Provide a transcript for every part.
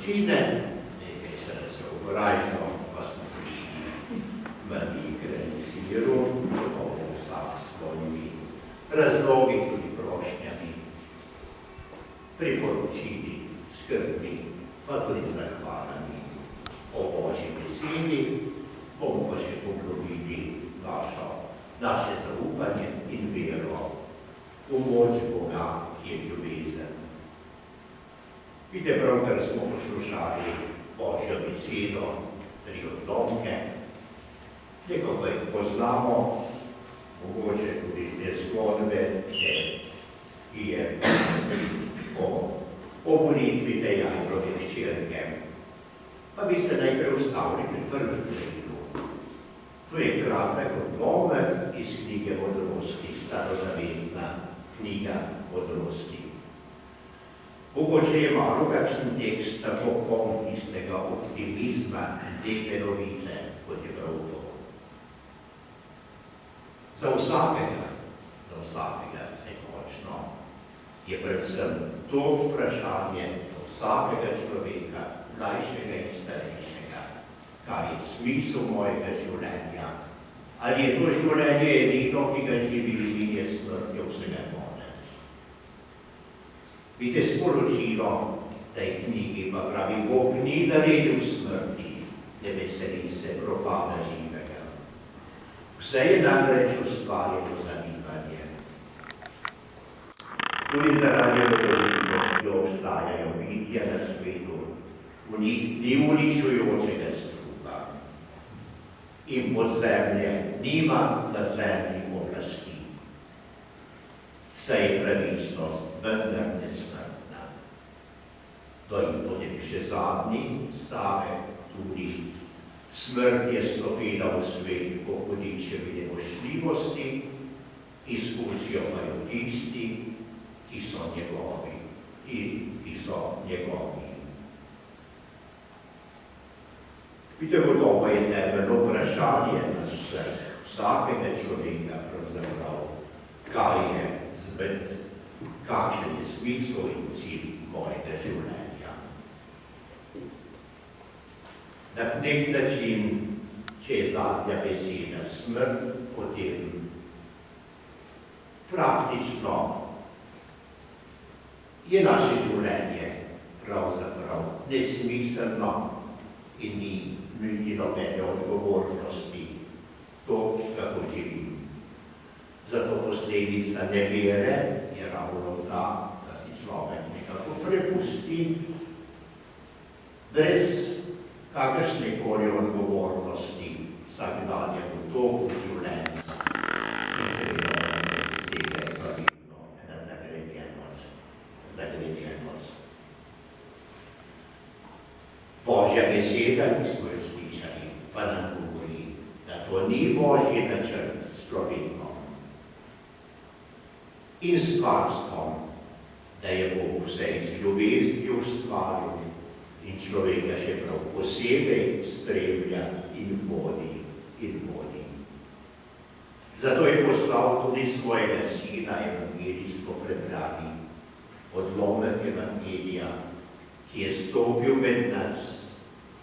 vročine, nekaj se nas je obrajno, pa smo prišli v graniziru, gotovo vsak s svojimi razlogi, tudi prošnjami, priporočili, skrbmi, pa tudi zahvalami o Božji besedi, bomo pa še poglobili naše zaupanje in vero v moč Boga, ki je ljubezen. Vidite, pravkar smo poslušali Božjo besedo, 3 odlomke, nekako jih poznamo, mogoče tudi te zgodbe, ki je o molitvi te Jajbrove hčerke. Pa bi se najprej ustavili pri prvem delu. To je kratek odlomek iz knjige Modrosti, starozavestna knjiga Modrosti. Mogoče je malo kakšen tekst tako poln tistega optimizma in lepe novice, kot je prav to. Za vsakega, vsaj končno, je predvsem to vprašanje vsakega človeka, mlajšega in starejšega, kaj je smisel mojega življenja, ali je to življenje edino, ki ga živi in je smrtjo vsega konec. Vidite sporočilo tej knjigi, pa pravi, Bog ni naredil smrti, ne veseli se propada živega. Vse je namreč ustvarjeno za bivanje. Tudi zaradi veliko obstajajo bitja na svetu, v njih ni uničujočega strupa in podzemlje nima na zemlji oblasti. Vse je pravičnost, vendar nesmrtna. To in potem še zadnji stavek, tudi smrt je stopila v svet po hudičevi nevošljivosti, izkusijo pa jo tisti, ki so njegovi. Vidite, gotovo je temeljno vprašanje nas vseh, vsakega človeka pravzaprav, kakšen je smisel in cilj mojega življenja. Na nek način, če je zadnja beseda smrt, potem praktično je naše življenje pravzaprav nesmiselno in ni nobene odgovornosti to, kako živim. Zato posledica nevere je ravno ta, da si človek nekako prepusti brez kakršnekoli odgovornosti vsakdanjemu toku življenja. In seveda tega je pravilno ena zagrenjenost. Božja beseda, ki smo jo slišali, pa nam govori, da to ni Božji načrt s človekom in s stvarstvom, da je Bog vse iz ljubezni ustvaril in človeka še prav posebej spremlja in vodi. Zato je poslal tudi svojega sina, evangeljsko prebrani odlomek Evangelija, ki je stopil med nas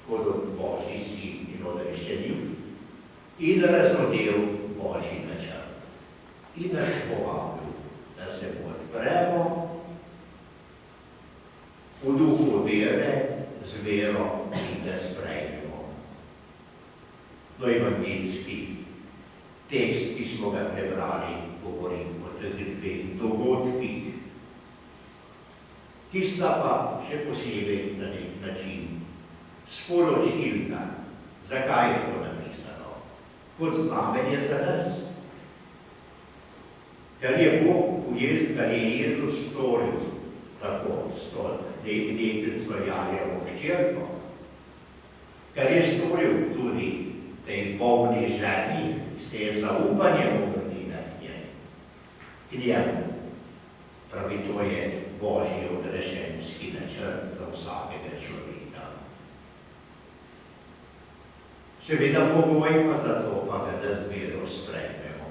kot Božji sin in odrešenil in razodel Božji načrt in nas povabil, da se mu odpremo v duhu vere, z vero in da sprejmemo. No, evangeljski tekst, ki smo ga prebrali, govori o teh 2 dogodkih, ki sta pa še posebej na nek način sporočilna. Zakaj je to napisano? Kot znamenje za nas, kar je Jezus storil tako s to deklico Janerovo hčerko, kar je storil tudi tej bolni ženi, se je zaupanje obrnila k njemu. Pravi, to je Božji odrešenski načrt za vsakega človeka. Seveda pogoj pa za to, pa ga da z vero sprejmemo.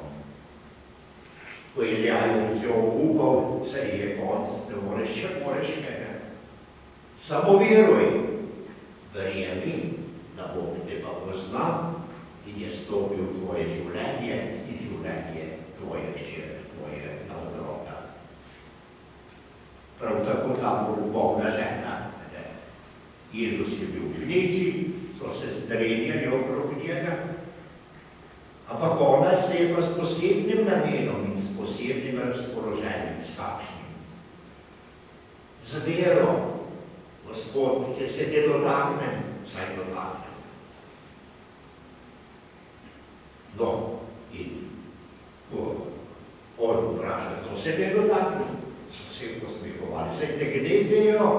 Ko je Jajov že upal, se je konc, ne moreš kaj. Samo veruj verjemi, da Bog te pa pozna in je stopil v tvoje življenje in življenje tvoje hčere, tvojega otroka. Prav tako ta bolna žena. Jezus je bil v gneči, so se strenjali okrog njega, ampak ona se je pa s posebnim namenom in s posebnim razpoloženjem, s kakšnim. Z vero, Gospod, če se te dotaknem, vsaj dotaknem. No, in ko on vpraša, kdo se te dotaknem, so se posmehovali, se te gnedejo.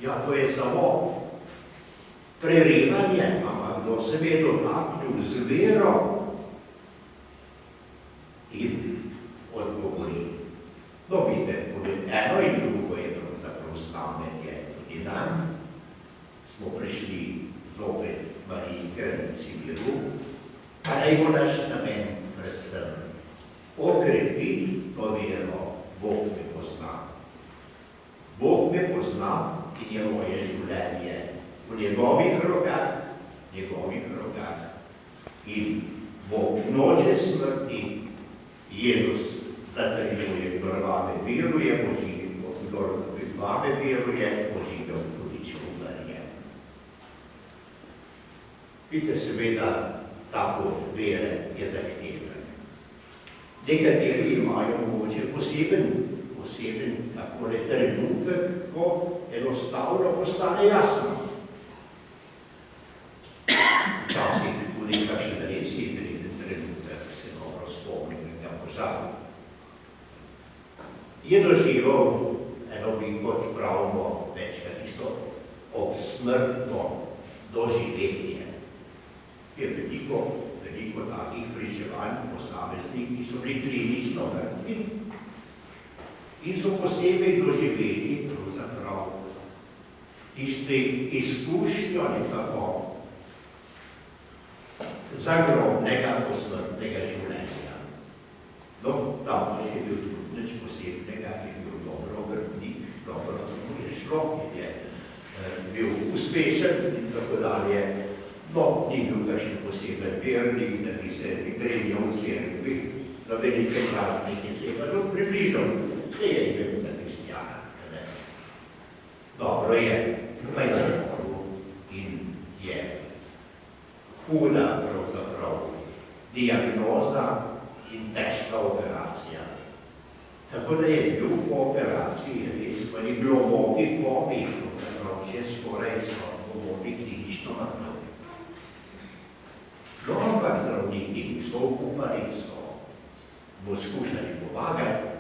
Ja, to je samo prerivanje, ampak kdo se je dotaknil z vero in odgovori. No, vidite, eno in drugo je pravzaprav znamenje tudi nam. Smo prišli zopet Mariji Kraljici miru, pa naj bo naš namen predvsem okrepiti to vero. Bog me pozna. Bog me pozna in je moje življenje v njegovih rokah, in Bog noče smrti. Jezus zatrjuje, kdor vame veruje, bo živel, kdor vame veruje, bo živel tudi če umrje. Vidite, seveda, ta pot vere je zahteven. Nekateri imajo mogoče poseben takole trenutek, ko enostavno postane jasno. Včasih tudi kakšen res izreden trenutek, se dobro spomnim, da požal. Je doživel eno obliko, ki pravimo večkrat isto, obsmrtno doživetje. Je veliko takih pričevanj posameznih, ki so bili klinično mrtvi in so posebej doživeli pravzaprav tisti izkušnjo nekako zagrobnega posmrtnega življenja. No, tam je bil tudi nič posebnega, je bil dobro grdnik, dobro mu je šlo, je bil uspešen in tako dalje. No, ni bil kakšen poseben vernik, da bi se grenil v cerkvi, za velike praznike se je pa tudi približal. Se je imel za kristjana. Dobro je, tukaj na zaporu in je huda pravzaprav diagnoza in težka operacija. Tako da je bil po operaciji res v eni globoki komi, pravzaprav že skoraj so globoki klinično mrtev. No, ampak zdravniki so upali, so mu skušali pomagati,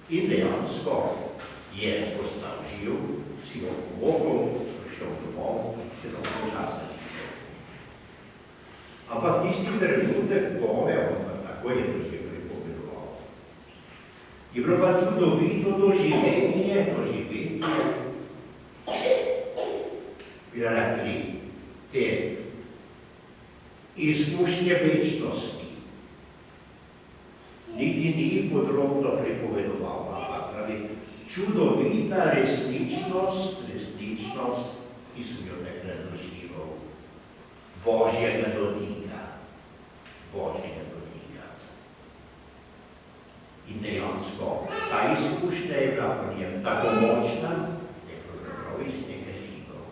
in dejansko je postal živ, si ga pomogel, prišel domov in še dolgo časa živel. Ampak tisti trenutek bome, tako je doživel povedoval. Je bilo pa čudovito doživetje, bi rekli, te izkušnje večnosti. Niti ni podrobno pripovedoval, ampak pravi, čudovita resničnost, ki sem jo takrat doživel, Božjega dotika. In dejansko ta izkušnja je bila po njem tako močna, da je pravzaprav iz tega živel.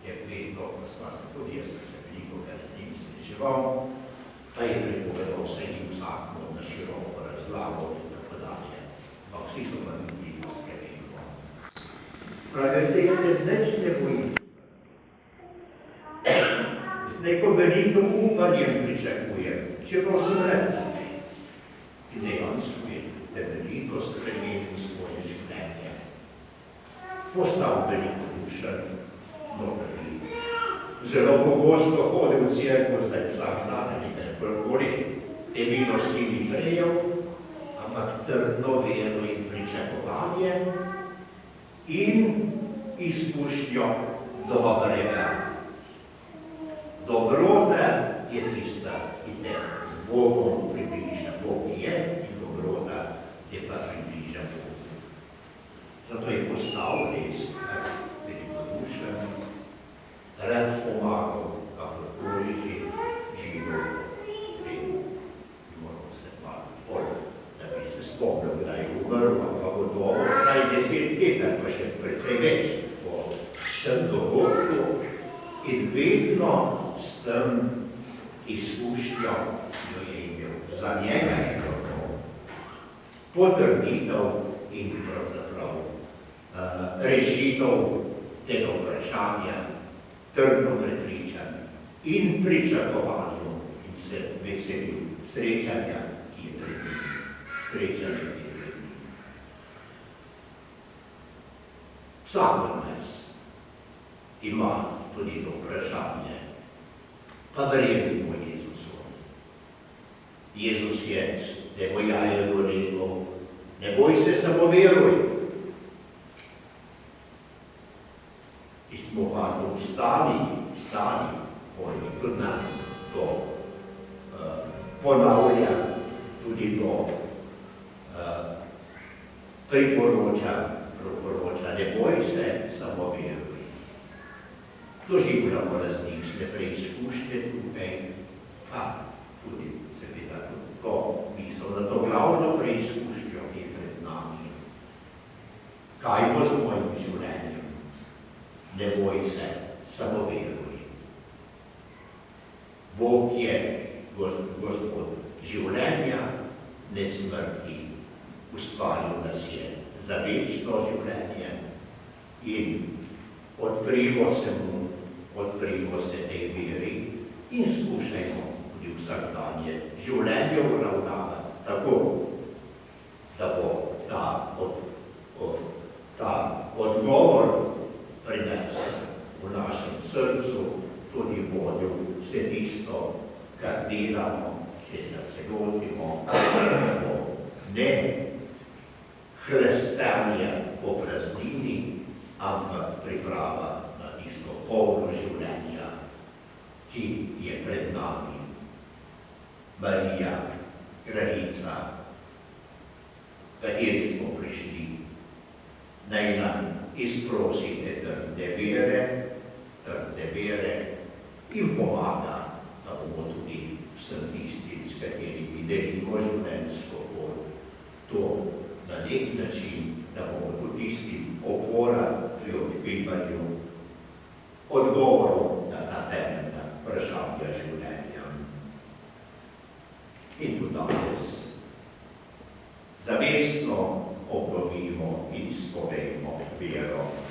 Je vedno, ko sva se tudi, jaz sem se veliko krat z njim srečeval, pa je pripovedal vse njim vsakmo na široko razlago in tako dalje. Pa vsi so pa ljudi skrbimo. Pravi, zdaj se nič ne bojim. Z neko velikim upanjem pričakujem, čeprav sem rekel. In dejansko je temeljito spremenil svoje življenje. Postal velikodušen, nobrni. Zelo pogosto hodil v cerkev, zdaj vsak dan ali karkoli, te milosti ni prejel, ampak trdno vero in pričakovanje in izkušnjo dobrega. Dobrota je tista, ki te z Bogom približa. Bog je in dobrota te pa približa Bogu. Zato je postal res velikodušen vedno s tem izkušnjo, jo je imel. Za njega je to potrditev in pravzaprav rešitev tega vprašanja, trdno prepričan in pričakovanju in se veselil srečanja, ki je pred njim. Srečanje, ki je pred njim. Vsak od nas ima tudi to vprašanje, pa verjemimo Jezusu. Jezus je devojajeno rekel, ne boj se, samo veruj. In smo vato vstali, oni tudi nam to ponavlja, tudi to priporoča, ne boj se, samo veruj. Doživljamo različne preizkušnje tukaj, pa tudi seveda to misel na to glavno preizkušnjo, ki je pred nami. Kaj bo z mojim življenjem? Ne boj se, samo veruj. Bog je Gospod življenja, ne smrti. Ustvaril nas je za večno življenje in odprimo se tej veri in skušajmo tudi vsakdanje življenje uravnavati tako, da bo ta odgovor prinesel v našem srcu tudi vodil vse tisto, kar delamo, česar se lotimo, da bo ne hlestanje po praznini, ampak priprava na tisto polno življenja, ki je pred nami. Marija, granica, kateri smo prišli, naj nam izprosite trdne vere in pomaga, da bomo tudi vsem tistim, s katerimi delimo življenjsko pot, to na nek način, da bomo tudi tistim opora pri odkrivanju odgovorov na ta temeljna vprašanja življenja. In tudi danes zavestno obnovimo in izpovejmo vero.